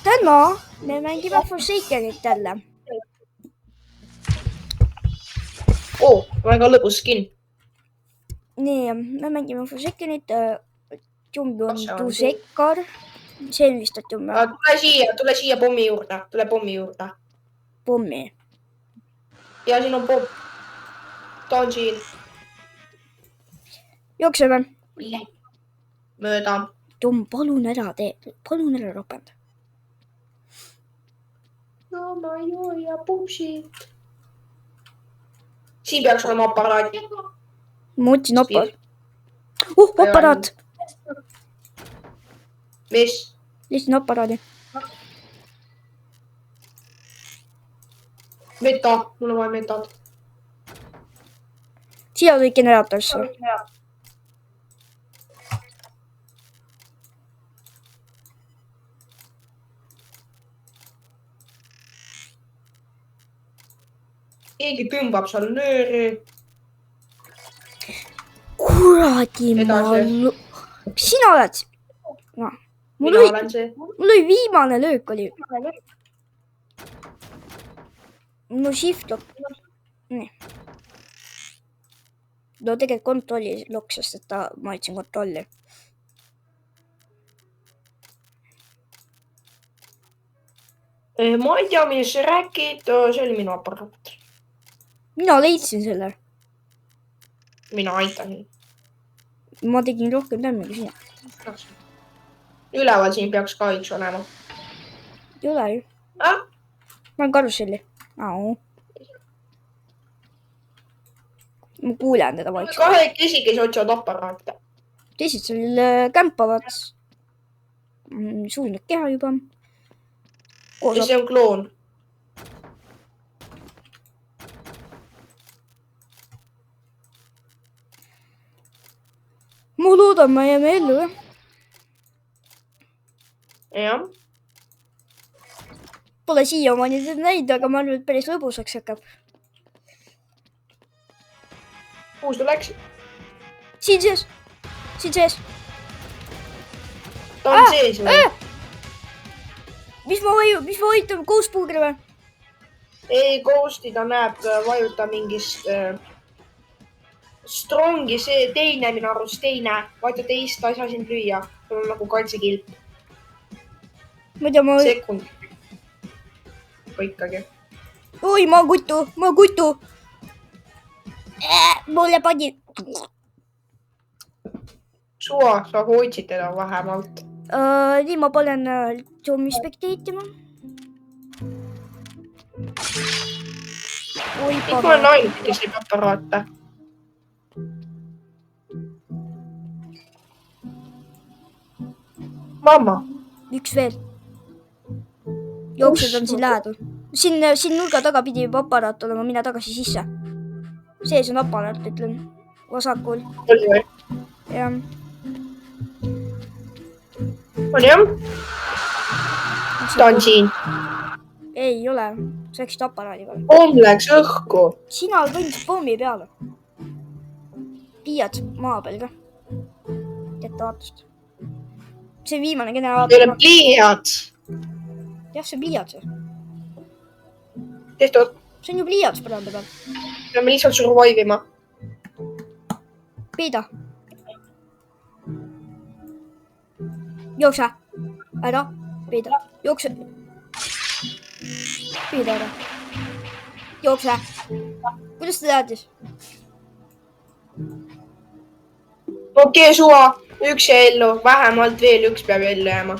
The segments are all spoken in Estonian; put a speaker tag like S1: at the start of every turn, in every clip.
S1: täna me mängime Forsakenit jälle.
S2: Väga lõbus skin.
S1: Nii, me mängime Forsakenit. Jumbi on Tusekar. See on vist, et Jumbi.
S2: Tule siia pommi juurde. Tule pommi juurde.
S1: Pommi.
S2: Ja siin on pomm. Ta on siin.
S1: Jookseme.
S2: Mööda.
S1: Jumb, palun ära tee. Palun ära ropenda.
S2: No ma jooja pupsid. Siin peaks olema aparaat.
S1: Ma otsin aparaat. Aparaat.
S2: Mis?
S1: Lihtsalt aparaadi.
S2: Meta. Mul on vaja metat.
S1: Siia oli generaatorisse.
S2: Keegi tõmbab seal nööri.
S1: Kuradi Sina oled? No. Mul oli viimane löök oli. Mul shift lock. Nii. No tegelikult kontrolli lock, sest et ma ütlesin kontrolli.
S2: Ma ei tea, mis sa räägid. See oli minu aparaat.
S1: Mina leidsin selle.
S2: Mina aitan.
S1: Ma tegin rohkem tämmi kui sina.
S2: Üleval siin peaks ka üks olema.
S1: Ei ole ju. Ma olen karusselli. Ma kuulen teda vaikselt.
S2: Kahekesi, kes otsivad aparaate.
S1: Teised seal kämpavad. Suunud keha juba.
S2: See on kloon.
S1: Ma loodan, ma jääme ellu, jah?
S2: Jah.
S1: Pole siiamaani seda näinud, aga ma arvan, et päris lõbusaks hakkab.
S2: Kuhu sa läksid?
S1: Siin sees. Siin sees.
S2: Ta on sees või?
S1: Mis ma vajutan? Ghostbugri või?
S2: Ei, Ghosti ta näeb, vajuta mingist strongi, see teine minu arust teine. Vaata teist, ta ei saa sind lüüa. Sul on nagu kaitsekilp.
S1: Ma ei tea,
S2: sekund. Ikkagi.
S1: Oi, ma kutu. Mulle pani.
S2: Sua, sa hoidsid teda vähemalt.
S1: Nii ma panen zombi spekteetima. Oi,
S2: kõik olen ainult, kes ei aparaate. Mamma.
S1: Üks veel. Jooksed on siin lähedal. Siin nurga taga pidi juba aparaat olema, mine tagasi sisse. Sees on aparaat, ütlen. Vasakul.
S2: Oli või?
S1: Jah.
S2: On jah? Ta on siin.
S1: Ei ole. Sa läksid aparaadi peale.
S2: Pomm läks õhku.
S1: Sina kõndsid pommi peale. Piiad maa peal ka. Jätta vaatust. See viimane generaator.
S2: Teil on pliiad.
S1: Jah, see pliiad see.
S2: Tehtud.
S1: See on ju pliiad põranda peal.
S2: Peame lihtsalt survive ima.
S1: Piida. Jookse. Ära. Piida. Jookse. Piida ära. Jookse. Kuidas ta teadis?
S2: Okei, suva. Üks jäi ellu. Vähemalt veel üks peab ellu jääma.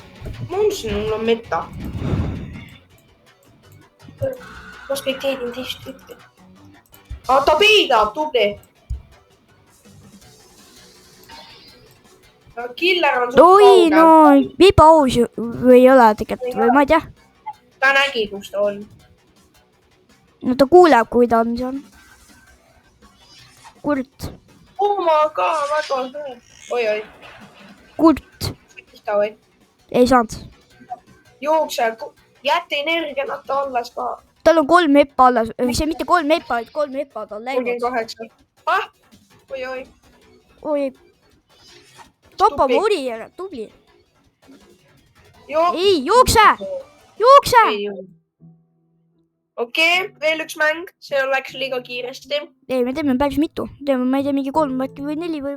S2: Ma unustasin, mul on meta. Ma spekteerin teist ütte. Ta piidab, tubli. Killer on suht
S1: kaugel. No, viiba aus või ei ole tegelikult või ma ei tea.
S2: Ta nägi, kus ta on.
S1: No ta kuuleb, kui ta on seal. Kurt.
S2: Ma ka, väga hea. Oi.
S1: Kurt. Ei saanud.
S2: Jookse, jätta energia natta alles ka.
S1: Tal on 3 heppa alles. See mitte 3 heppa, vaid 3 heppa ta on läinud.
S2: 38.
S1: Oi. Tapa mori ära, tubli. ei, jookse! Jookse!
S2: Okei, veel üks mäng, see läks liiga kiiresti.
S1: ei, me teeme päris mitu. Teeme, ma ei tea, mingi 3 äkki või 4 või.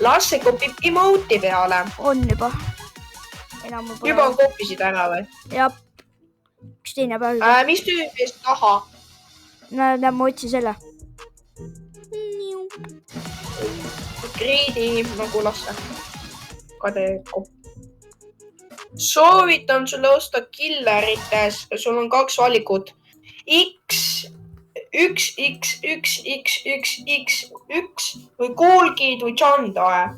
S2: Lasse kopib emote'i peale.
S1: On juba. Enam
S2: Juba kopisid ära või?
S1: Jah. Üks teine päev.
S2: Mis tüübis taha?
S1: Näe, ma otsin selle.
S2: Greedi nagu Lasse. Kade kopp. Soovitan sulle osta killerites. Sul on 2 valikut. X või Coolkid või Chandae.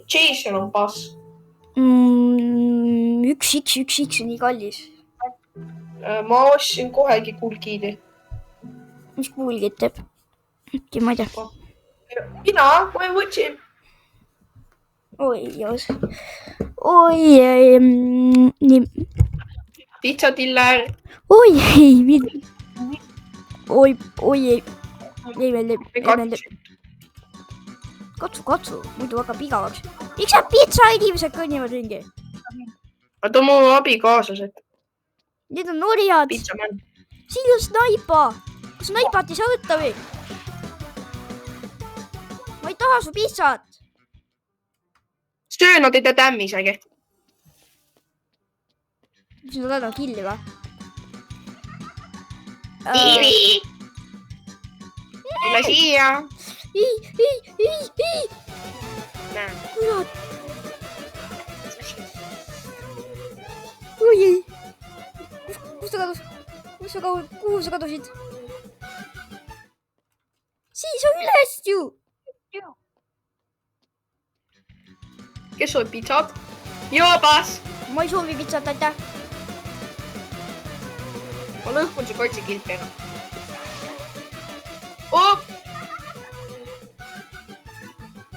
S2: Jason on pass.
S1: 1x on nii kallis.
S2: Ma ostsin kohegi Coolkidi.
S1: Mis Coolkid teeb? Äkki ma ei tea.
S2: Mina võtsin.
S1: Nii.
S2: Pitsatiller.
S1: Ei meeldi. Katsu, muidu hakkab igavaks. Miks need pitsa-inimesed kõnnivad ringi?
S2: Nad on mu abikaaslased.
S1: Need on orjad.
S2: Pitsamann.
S1: Siin on snaipa. Kas snaipat ei saa võtta või? Ma ei taha su pitsat.
S2: Söö, nad ei tee tämmi isegi.
S1: Mis nad annavad killi või?
S2: Tule siia.
S1: Ei.
S2: Näe.
S1: Kurat. Oi ei. Kus ta kadus? Kuhu sa kadusid? Siis on üles ju.
S2: Kes soovib pitsat? Joobas.
S1: Ma ei soovi pitsat, aitäh.
S2: Ma lõhkun su kotsikilpega. Oh!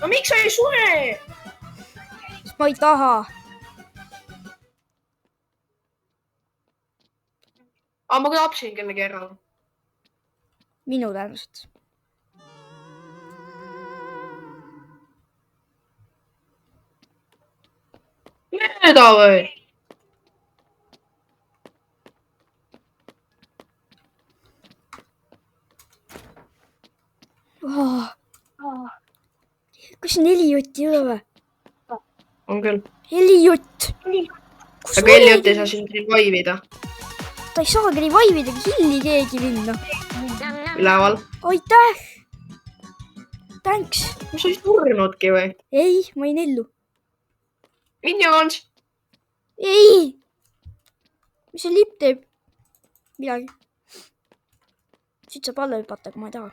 S2: No miks sa ei sure?
S1: Sest ma ei taha.
S2: Ma klapsin kellegi ära.
S1: Minu tõenäoliselt.
S2: Mööda või?
S1: Kas Heliot ei ole või?
S2: On küll.
S1: Heliot!
S2: Aga Heliot ei saa sind revive'ida.
S1: Ta ei saagi revive'ida, killi keegi minna.
S2: Üleval.
S1: Aitäh! Thanks!
S2: Mis sa ei surnudki või?
S1: Ei, ma jäin ellu.
S2: Minions!
S1: Ei! Mis see lipp teeb? Midagi. Siit saab alla hüpata, aga ma ei taha.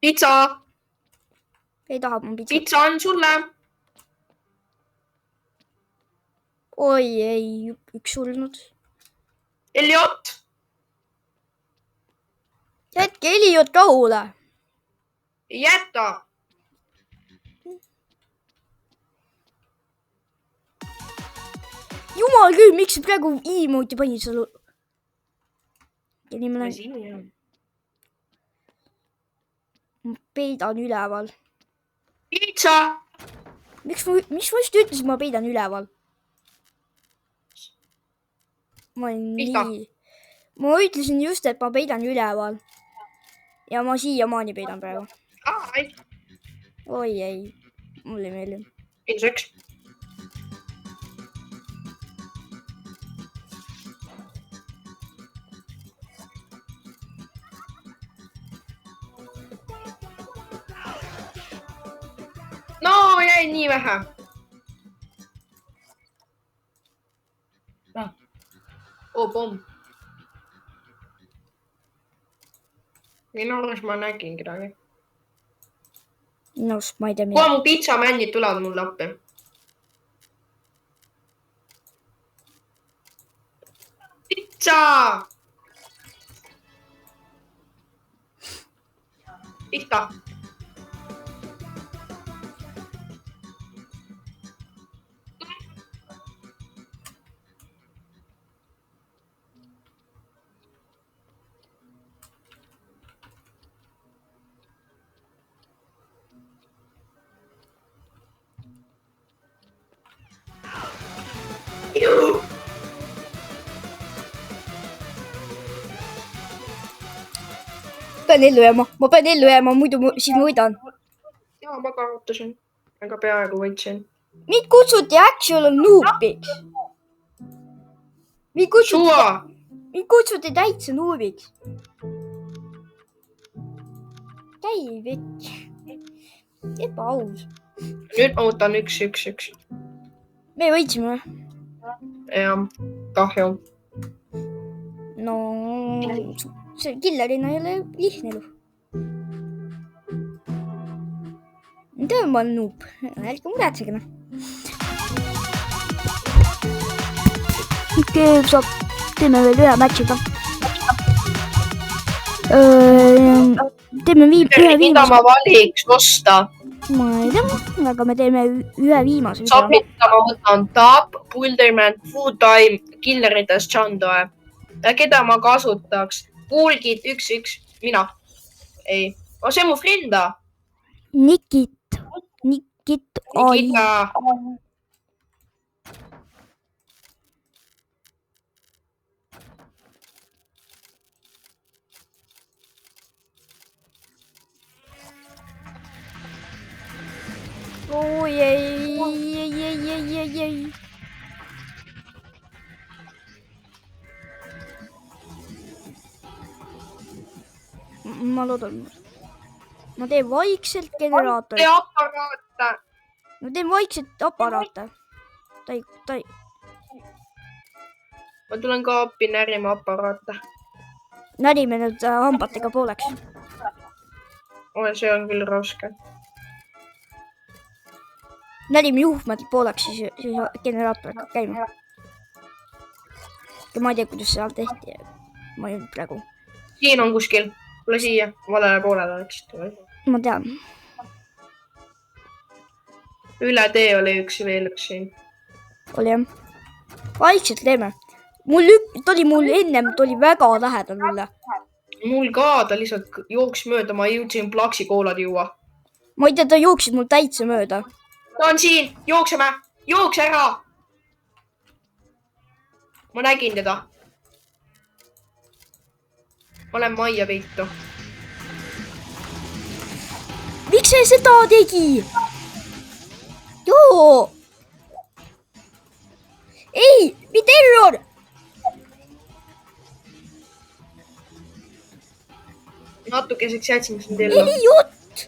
S2: Pitsa!
S1: Ei taha ma pitsa.
S2: Pitsa on sulle!
S1: Oi, ei, üks surnud.
S2: Heliot!
S1: Jätke Heliot rahule!
S2: Jäta!
S1: Jumal küll, miks sa praegu emote'i panid seal? Ja nii ma lähen. Ma peidan üleval.
S2: Pitsa!
S1: Mis ma just ütlesin, ma peidan üleval? Ma ütlesin just, et ma peidan üleval. Ja ma siiamaani peidan praegu. Oi ei, mulle ei meeldi.
S2: Ilmseks. No, jäi nii vähe. Pomm. Minu arust ma nägin kedagi.
S1: No, ma ei tea
S2: mida. Mu pitsamännid tulevad mulle appi. Pitsa! Pihta.
S1: pean ellu jääma, ma pean ellu jääma, muidu siis ma võidan.
S2: Ja ma kaotasin, aga peaaegu võitsin.
S1: Mind kutsuti actual noobiks. Mind kutsuti täitsa noobiks. Käi vett. Ebaaus.
S2: Nüüd ma võtan 1-1-1.
S1: Me võitsime.
S2: Ja, kahju.
S1: No, see killerina ei ole lihtne elu. Mida ma olen noob? Ärge muretsege. Saab, teeme veel ühe matšiga. Teeme ühe
S2: Mida
S1: viimase.
S2: ma valiks osta?
S1: Ma ei tea, aga me teeme ühe viimase.
S2: Sabita ma võtan Tap, Pulderman, Food Time, Killerites Chandoe. Ja keda ma kasutaks? Pulgid 1-1. Mina. Ei. See on mu frenda.
S1: Nikit.
S2: Nikita.
S1: Oi, ei. Ma loodan. Ma teen vaikselt generaatorit.
S2: Aparaata.
S1: Ma teen vaikselt aparaate. Ta ei...
S2: Ma tulen ka appi närima aparaate.
S1: Närime nüüd hambatega pooleks.
S2: See on küll raske.
S1: Närime juhmad pooleks, siis generaator hakkab käima. Ma ei tea, kuidas seal tehti. Ma ei praegu.
S2: Siin on kuskil. Tule siia. Valele poolele läksid.
S1: Ma tean.
S2: Üle tee oli veel üks siin.
S1: Oli jah. Vaikselt teeme. Mul ennem väga lähedal mulle.
S2: Mul ka ta lihtsalt jooks mööda. Ma jõudsin plaksi koolad juua.
S1: Ma ei tea, ta jooksid mul täitsa mööda.
S2: Ta on siin. Jookseme. Jooks ära. Ma nägin teda. Ma olen majja peitu.
S1: Miks see seda tegi? Joo! Ei! Mitte error!
S2: Natukeseks jätsime sind ellu.
S1: Eliot!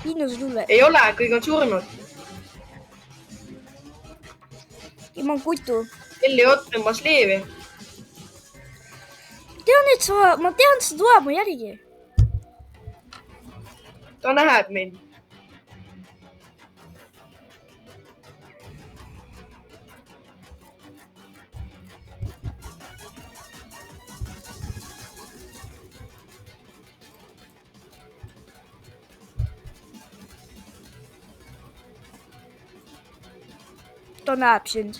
S1: Linnu sulle.
S2: Ei ole, kõik on surnud.
S1: Ma on kutu.
S2: Eliot tõmbas leevi.
S1: Ma tean, see tuleb mu järgi.
S2: Ta näeb mind.
S1: Ta näeb sind.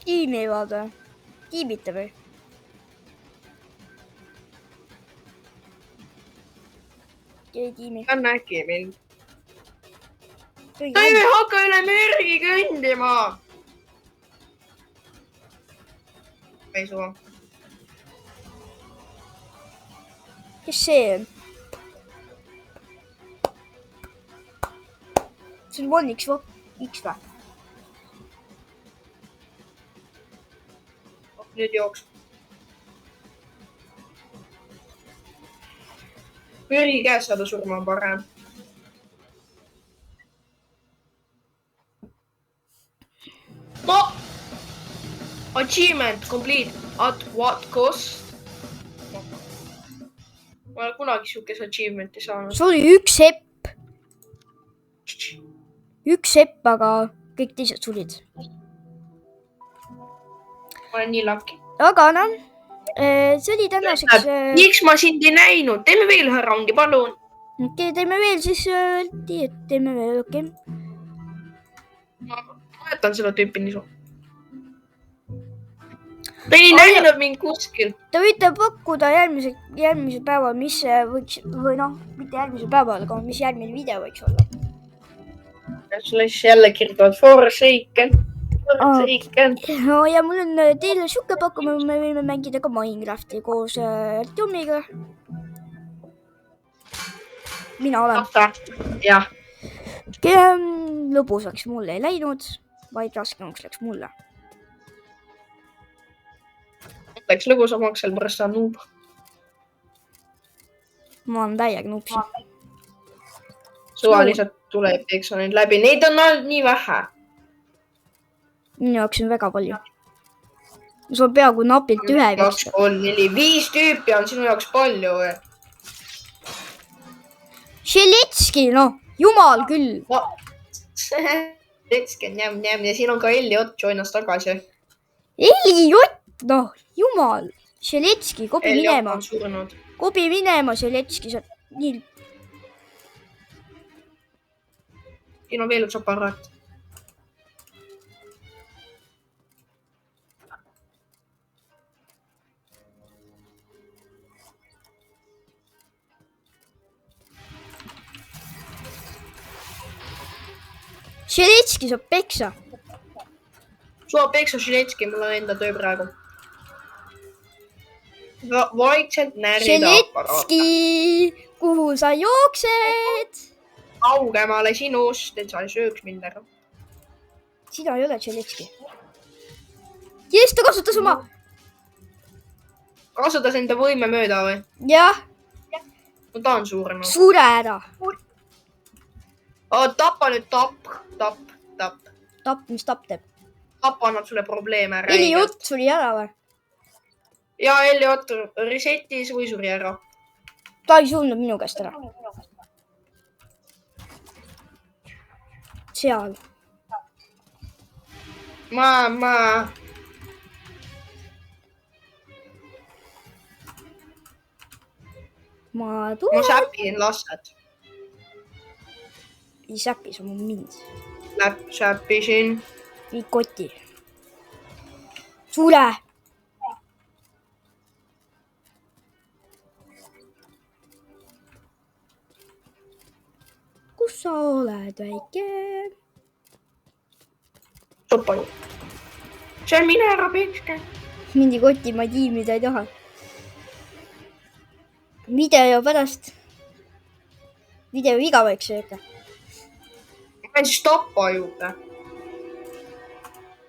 S1: Tiimi ei vaada. Tiimita või? Kei tiimi.
S2: Ta nägi mind. Ta ei hakka üle mürgi kõndima. Ei suva.
S1: Kes see on? See on 1x või?
S2: Nüüd jooks. Mürgi käes saada surma on parem. No! Achievement complete. At what cost? Ma olen kunagi siukest achievement'i saanud.
S1: See oli üks sepp. Üks sepp, aga kõik teised sulid.
S2: Ma olen nii lucky.
S1: Aga noh, see oli tänaseks...
S2: Miks ma sind ei näinud? Teeme veel ühe raundi, palun.
S1: Okei, teeme veel, siis öeldi, et teeme veel, okei.
S2: Ma võtan seda tüüpi nisu. ta ei näinud mind kuskil.
S1: Te võite pakkuda järgmisel päeval, mis võiks, või noh, mitte järgmisel päeval, aga mis järgmine video võiks olla.
S2: Siis jälle kirjutavad Forsaken.
S1: No ja mul on teile siuke pakkuma, me võime mängida ka Minecrafti koos Artjomiga. Mina olen.
S2: Jah.
S1: Lõbusaks mulle ei läinud, vaid raskemaks läks mulle.
S2: Läks lõbusamaks, sellepärast on noob.
S1: Ma olen täiega noobsin.
S2: Suvaliselt tuleb, eks on neid läbi. Neid on olnud nii vähe.
S1: Minu jaoks on väga palju. Ma saan peaaegu napilt 1
S2: 2, 3, 4, 5 tüüpi on sinu jaoks palju.
S1: Šeletski, noh, jumal küll.
S2: No. Šeletski on jämm ja siin on ka Eliot joinas tagasi.
S1: Eliot, noh, jumal. Šeletski, kobi
S2: Eliot
S1: minema.
S2: on surnud.
S1: Kobi minema, Šeletski, sa nii...
S2: Siin on veel üks aparaat.
S1: Šeletski saab peksa.
S2: Sua peksa Šeletski, mul on enda töö praegu. Vaikselt närida aparaat.
S1: Šeletski, kuhu sa jooksed?
S2: Kaugemale sinust, et sa ei sööks mind ära.
S1: Sina ei ole Šeletski. Jess, ta kasutas oma...
S2: Kasutas enda võime mööda või?
S1: Jah,
S2: No ta on suurenenud.
S1: sure ära.
S2: Tapa nüüd tapp.
S1: Tapp, mis tapp teeb?
S2: Tapp annab sulle probleeme.
S1: Eliot suri ära või?
S2: Ja Eliot resetis või suri ära.
S1: Ta ei surnud minu käest ära. Seal.
S2: Ma säpin lased.
S1: Ei säpis oma mind.
S2: Säpisin.
S1: Vii koti. Sure. Kus sa oled, väike?
S2: Topaju. See on mine ära pekske.
S1: Mindi koti, ma ei tii, mida ei taha. Video pärast. Video iga võiks öelda.
S2: Ma lähen siis Tapa juurde.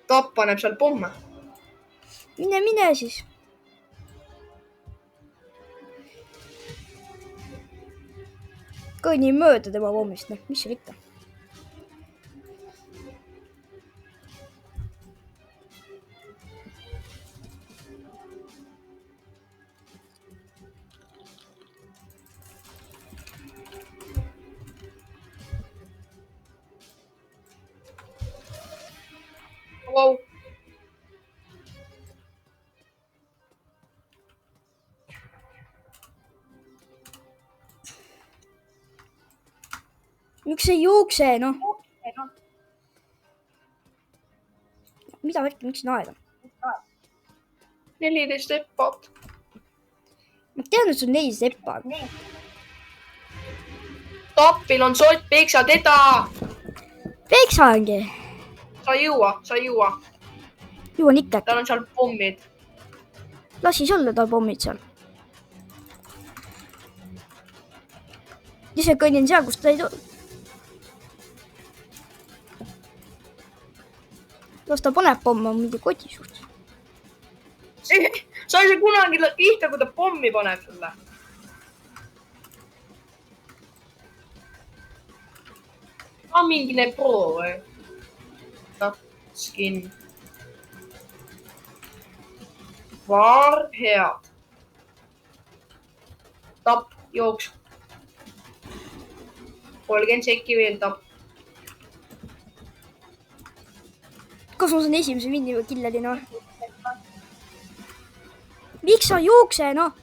S2: Tapp paneb seal pomme.
S1: Mine siis. Kõnni mööda tema pommist, noh, mis seal ikka.
S2: Wow.
S1: Miks ei jookse, noh? Mida värki, miks naeda?
S2: 14 eppat.
S1: Ma tean, et sul 4 seppa.
S2: Tappil on sott, peksa teda.
S1: Peksangi.
S2: Sa ei jõua.
S1: Juon ikka.
S2: Tal on seal pommid.
S1: Las siis olla tal pommid seal. Ise kõnnin seal, kus ta ei tule. Las ta paneb pomme mingi koti suhtes.
S2: Sa ei saa kunagi pihta, kui ta pommi paneb sulle. On mingine pro või? Skin. Var head. Tapp, jooks. 30 sekki veel tapp.
S1: Kas ma saan esimese vindi või killeri, noh? Miks sa jookse, noh?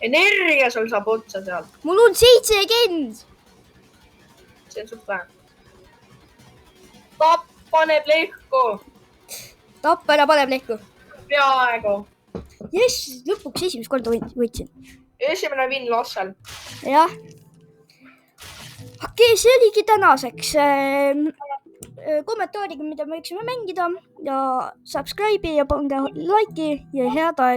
S2: Energia sul saab otsa seal.
S1: Mul on 70.
S2: See on super. Tapp paneb lehku.
S1: tappa ära, pane plehku.
S2: peaaegu.
S1: Jess, lõpuks esimest korda võitsin.
S2: Esimene vinn Lassel.
S1: jah. Okei, see oligi tänaseks. Kommentaariga, mida me võiksime mängida ja subscribe'i ja pange like'i ja head aega.